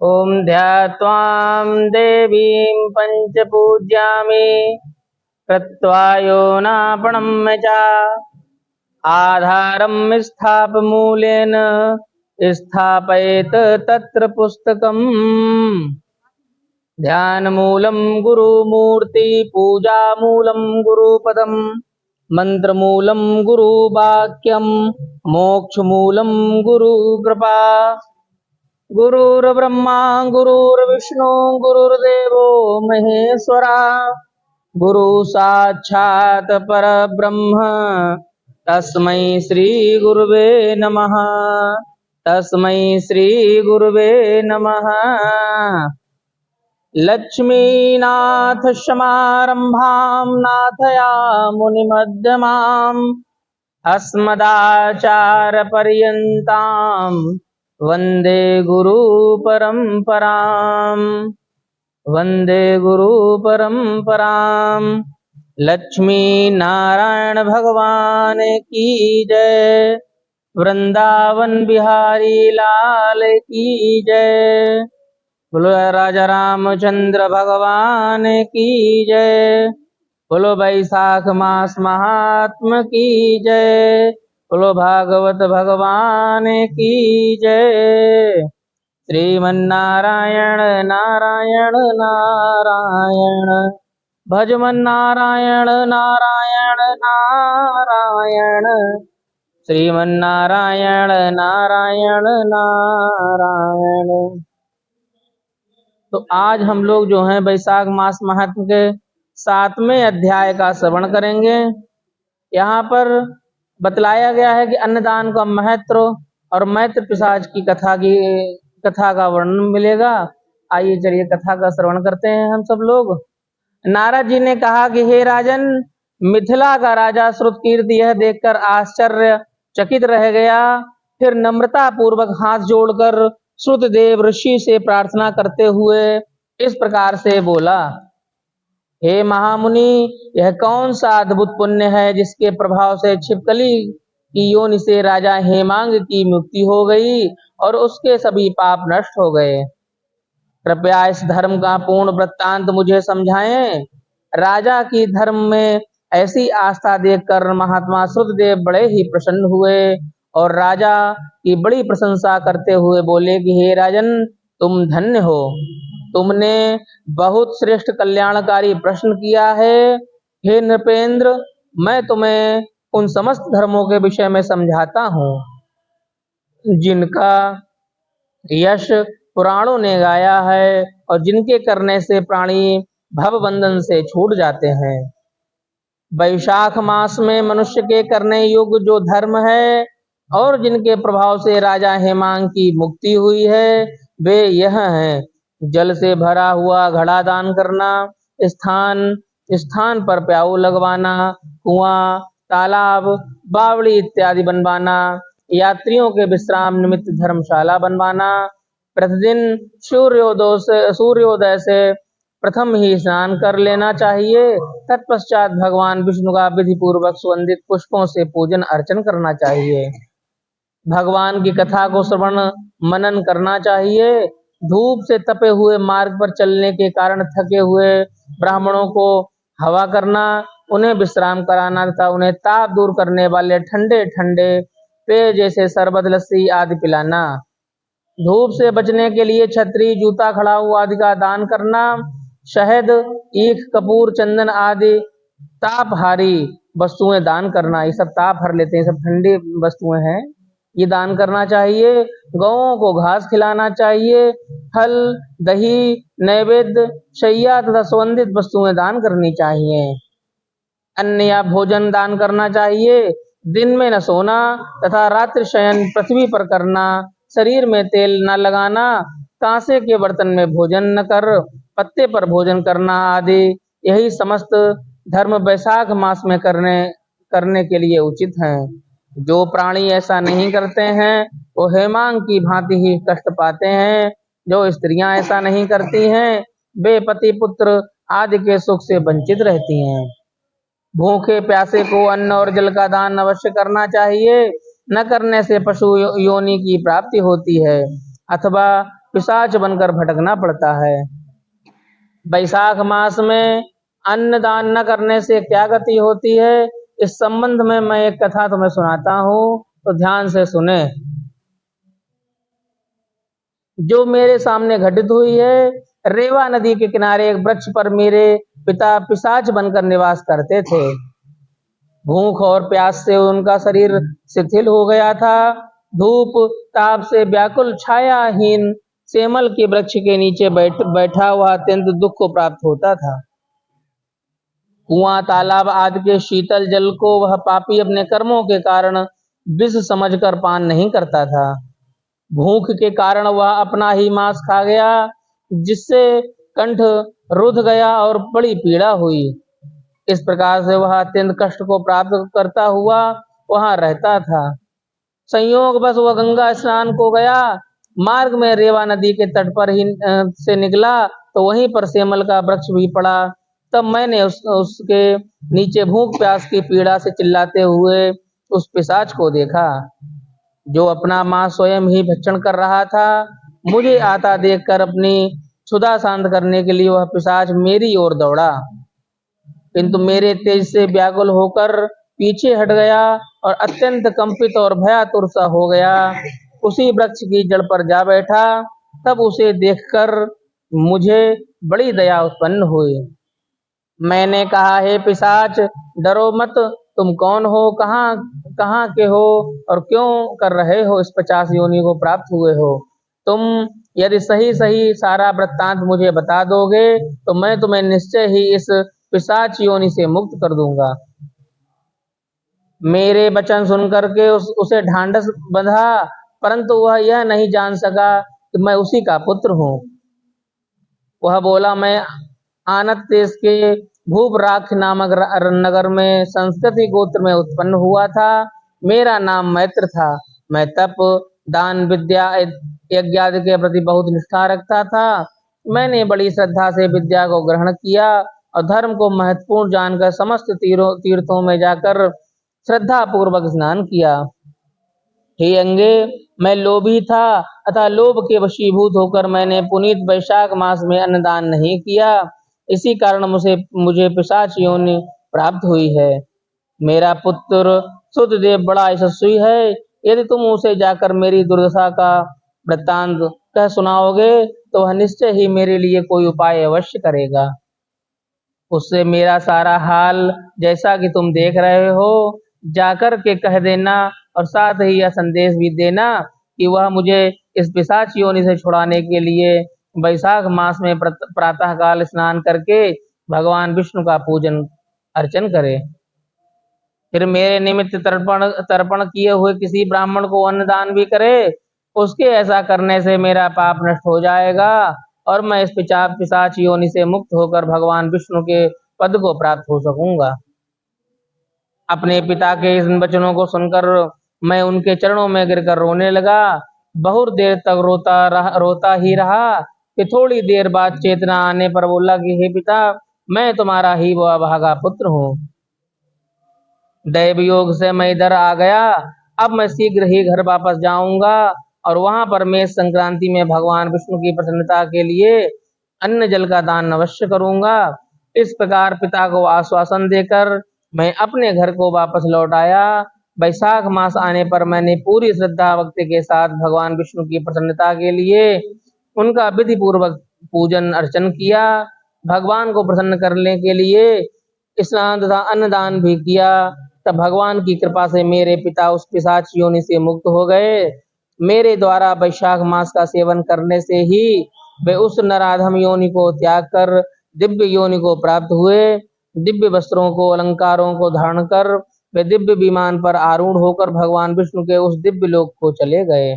ॐ ध्यात्वां देवीं पञ्चपूज्यामि कृत्वा योनापणं च आधारं स्थापमूलेन स्थापयेत् तत्र पुस्तकम् ध्यानमूलं गुरुमूर्ति पूजामूलं गुरुपदं मंत्रमूलं गुरुवाक्यं मोक्षमूलं गुरुकृपा गुरुर्ब्रह्मा गुरुर्विष्णु गुरुर्देवो महेश्वरा गुरु साक्षात् परब्रह्म तस्मै श्री गुरुवे नमः। तस्मै श्री गुरुवे नमः। लक्ष्मीनाथ समारंभां नाथयामुनिमध्यमाम् अस्मदाचार्यपर्यन्तां वन्दे गुरुपरम्पराम्। वन्दे गुरुपरम्पराम्। लक्ष्मी नारायण भगवान की जय। वृंदावन बिहारी लाल की जय। बोलो राजा रामचंद्र भगवान की जय। बोलो वैशाख मास महात्म की जय। बोलो भागवत भगवान की जय। श्रीमन्नारायण नारायण नारायण भजमन नारायण नारायण नारायण श्रीमन्नारायण नारायण नारायण। तो आज हम लोग जो हैं वैशाख मास महात्म के 7वें अध्याय का श्रवण करेंगे। यहाँ पर बतलाया गया है कि अन्नदान का महत्व और मैत्र पिशाच की कथा का वर्णन मिलेगा। आइए चलिए कथा का श्रवण करते हैं हम सब लोग। नारद जी ने कहा कि हे राजन, मिथिला का राजा श्रुतकीर्ति यह देखकर आश्चर्यचकित रह गया। फिर नम्रता पूर्वक हाथ जोड़कर श्रुतदेव ऋषि से प्रार्थना करते हुए इस प्रकार से बोला, हे महामुनि, यह कौन सा अद्भुत पुण्य है जिसके प्रभाव से छिपकली की योनि से राजा हेमांग की मुक्ति हो गई और उसके सभी पाप नष्ट हो गए। कृपया इस धर्म का पूर्ण वृत्तांत मुझे समझाएं। राजा की धर्म में ऐसी आस्था देखकर महात्मा श्रुतदेव बड़े ही प्रसन्न हुए और राजा की बड़ी प्रशंसा करते हुए बोले कि हे राजन, तुम धन्य हो। तुमने बहुत श्रेष्ठ कल्याणकारी प्रश्न किया है। हे नृपेंद्र, मैं तुम्हें उन समस्त धर्मों के विषय में समझाता हूँ जिनका यश पुराणों ने गाया है और जिनके करने से प्राणी भवबंधन से छूट जाते हैं। वैशाख मास में मनुष्य के करने योग्य जो धर्म है और जिनके प्रभाव से राजा हेमांग की मुक्ति हुई है, वे यह हैं: जल से भरा हुआ घड़ा दान करना, स्थान स्थान पर प्याऊ लगवाना, कुआं, तालाब, बावड़ी इत्यादि बनवाना, यात्रियों के विश्राम निमित्त धर्मशाला बनवाना, प्रतिदिन सूर्योदय से प्रथम ही स्नान कर लेना चाहिए। तत्पश्चात भगवान विष्णु का विधि पूर्वक सुगंधित पुष्पों से पूजन अर्चन करना चाहिए। भगवान की कथा को श्रवण मनन करना चाहिए। धूप से तपे हुए मार्ग पर चलने के कारण थके हुए ब्राह्मणों को हवा करना, उन्हें विश्राम कराना तथा उन्हें ताप दूर करने वाले ठंडे ठंडे पेय जैसे शरबत, लस्सी आदि पिलाना। धूप से बचने के लिए छतरी, जूता, खड़ाऊ आदि का दान करना। शहद, ईख, कपूर, चंदन आदि तापहारी वस्तुएं दान करना। ये सब ताप हर लेते हैं, सब ठंडी वस्तुएं हैं, ये दान करना चाहिए। गौओं को घास खिलाना चाहिए। फल, दही, नैवेद्य, शैया तथा सुगंधित वस्तुएं दान करनी चाहिए। अन्न या भोजन दान करना चाहिए। दिन में न सोना तथा रात्रि शयन पृथ्वी पर करना। शरीर में तेल न लगाना। कांसे के बर्तन में भोजन न कर पत्ते पर भोजन करना आदि यही समस्त धर्म वैशाख मास में करने के लिए उचित हैं। जो प्राणी ऐसा नहीं करते हैं वो हेमांग की भांति ही कष्ट पाते हैं। जो स्त्रियां ऐसा नहीं करती हैं वे पति पुत्र आदि के सुख से वंचित रहती हैं। भूखे प्यासे को अन्न और जल का दान अवश्य करना चाहिए। न करने से पशु योनि की प्राप्ति होती है अथवा पिशाच बनकर भटकना पड़ता है। वैशाख मास में अन्न दान न करने से क्या गति होती है, इस संबंध में मैं एक कथा तुम्हें सुनाता हूँ, तो ध्यान से सुने। जो मेरे सामने घटित हुई है, रेवा नदी के किनारे एक वृक्ष पर मेरे पिता पिशाच बनकर निवास करते थे। भूख और प्यास से उनका शरीर शिथिल हो गया था। धूप ताप से व्याकुल छायाहीन सेमल के वृक्ष के नीचे बैठा हुआ अत्यंत दुख को प्राप्त होता था। कुआं तालाब आदि के शीतल जल को वह पापी अपने कर्मों के कारण विष समझकर पान नहीं करता था। भूख के कारण वह अपना ही मांस खा गया, जिससे कंठ रुध गया और बड़ी पीड़ा हुई। इस प्रकार से वह अत्यंत कष्ट को प्राप्त करता हुआ वहां रहता था। संयोग बस वह गंगा स्नान को गया, मार्ग में रेवा नदी के तट पर ही से निकला तो वहीं पर सेमल का वृक्ष भी पड़ा। तब मैंने उसके नीचे भूख प्यास की पीड़ा से चिल्लाते हुए उस पिशाच को देखा, जो अपना मांस स्वयं ही भक्षण कर रहा था। मुझे आता देखकर अपनी क्षुधा शांत करने के लिए वह पिशाच मेरी ओर दौड़ा, किंतु मेरे तेज से व्याकुल होकर पीछे हट गया और अत्यंत कंपित और भयातुर सा हो गया। उसी वृक्ष की जड़ पर जा बैठा। तब उसे देखकर मुझे बड़ी दया उत्पन्न हुई। मैंने कहा, हे पिशाच, डरो मत। तुम कौन हो, कहाँ के हो और क्यों कर रहे हो इस 50 योनि को प्राप्त हुए हो? तुम यदि सही सही सारा वृत्तांत मुझे बता दोगे तो मैं तुम्हें निश्चय ही इस पिशाच योनि से मुक्त कर दूंगा। मेरे वचन सुनकर के उसे ढांढस बंधा, परंतु वह यह नहीं जान सका कि मैं उसी का पुत्र हूँ। वह बोला, मैं आनत देश के भूपराक्ष नामक नगर में संस्कृति गोत्र में उत्पन्न हुआ था। मेरा नाम मैत्र था। मैं तप दान विद्या यज्ञ आदि के प्रति बहुत निष्ठा रखता था। मैंने बड़ी श्रद्धा से विद्या को ग्रहण किया और धर्म को महत्वपूर्ण जानकर समस्त तीर्थों में जाकर श्रद्धा पूर्वक स्नान किया। हे अंगे, मैं लोभी था, अतः लोभ के वशीभूत होकर मैंने पुनीत वैशाख मास में अन्नदान नहीं किया। इसी कारण मुझे पिशाच योनि प्राप्त हुई है। मेरा पुत्र शुद्धदेव बड़ा यशस्वी है। यदि तुम उसे जाकर मेरी दुर्दशा का वृत्तांत कह सुनाओगे तो वह निश्चय ही मेरे लिए कोई उपाय अवश्य करेगा। उससे मेरा सारा हाल जैसा कि तुम देख रहे हो जाकर के कह देना, और साथ ही यह संदेश भी देना कि वह मुझे इस पिशाच योनि से छुड़ाने के लिए वैशाख मास में प्रातः काल स्नान करके भगवान विष्णु का पूजन अर्चन करे। फिर मेरे निमित्त तर्पण किए हुए किसी ब्राह्मण को अन्नदान भी करे। उसके ऐसा करने से मेरा पाप नष्ट हो जाएगा और मैं इस पिशाच योनि से मुक्त होकर भगवान विष्णु के पद को प्राप्त हो सकूंगा। अपने पिता के इन वचनों को सुनकर मैं उनके चरणों में गिरकर रोने लगा। बहुत देर तक रोता ही रहा कि थोड़ी देर बाद चेतना आने पर बोला कि हे पिता, मैं तुम्हारा ही वो भागा पुत्र हूँ। दैव योग से मैं इधर आ गया। अब मैं शीघ्र ही घर वापस जाऊंगा और वहां पर मेष संक्रांति में भगवान विष्णु की प्रसन्नता के लिए अन्न जल का दान अवश्य करूंगा। इस प्रकार पिता को आश्वासन देकर मैं अपने घर को वापस लौट आया। वैशाख मास आने पर मैंने पूरी श्रद्धा भक्ति के साथ भगवान विष्णु की प्रसन्नता के लिए उनका विधि पूर्वक पूजन अर्चन किया। भगवान को प्रसन्न करने के लिए स्नान तथा अन्नदान भी किया। तब भगवान की कृपा से मेरे पिता उस पिशाच योनि से मुक्त हो गए। मेरे द्वारा वैशाख मास का सेवन करने से ही वे उस नराधम योनि को त्याग कर दिव्य योनि को प्राप्त हुए। दिव्य वस्त्रों को अलंकारों को धारण कर वे दिव्य विमान पर आरूढ़ होकर भगवान विष्णु के उस दिव्य लोक को चले गए,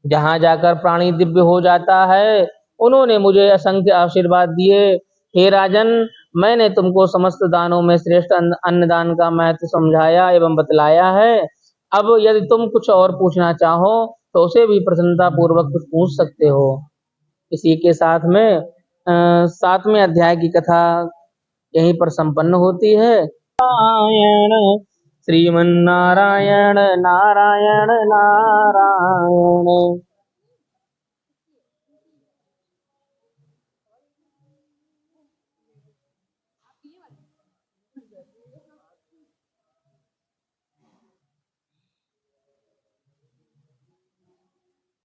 जहां जाकर प्राणी दिव्य हो जाता है। उन्होंने मुझे असंख्य आशीर्वाद दिए। हे राजन, मैंने तुमको समस्त दानों में श्रेष्ठ अन्नदान का महत्व समझाया एवं बतलाया है। अब यदि तुम कुछ और पूछना चाहो तो उसे भी प्रसन्नता पूर्वक कुछ पूछ सकते हो। इसी के साथ में 7वें अध्याय की कथा यहीं पर संपन्न होती है। नारायण श्रीमन्नारायण नारायण नारायण।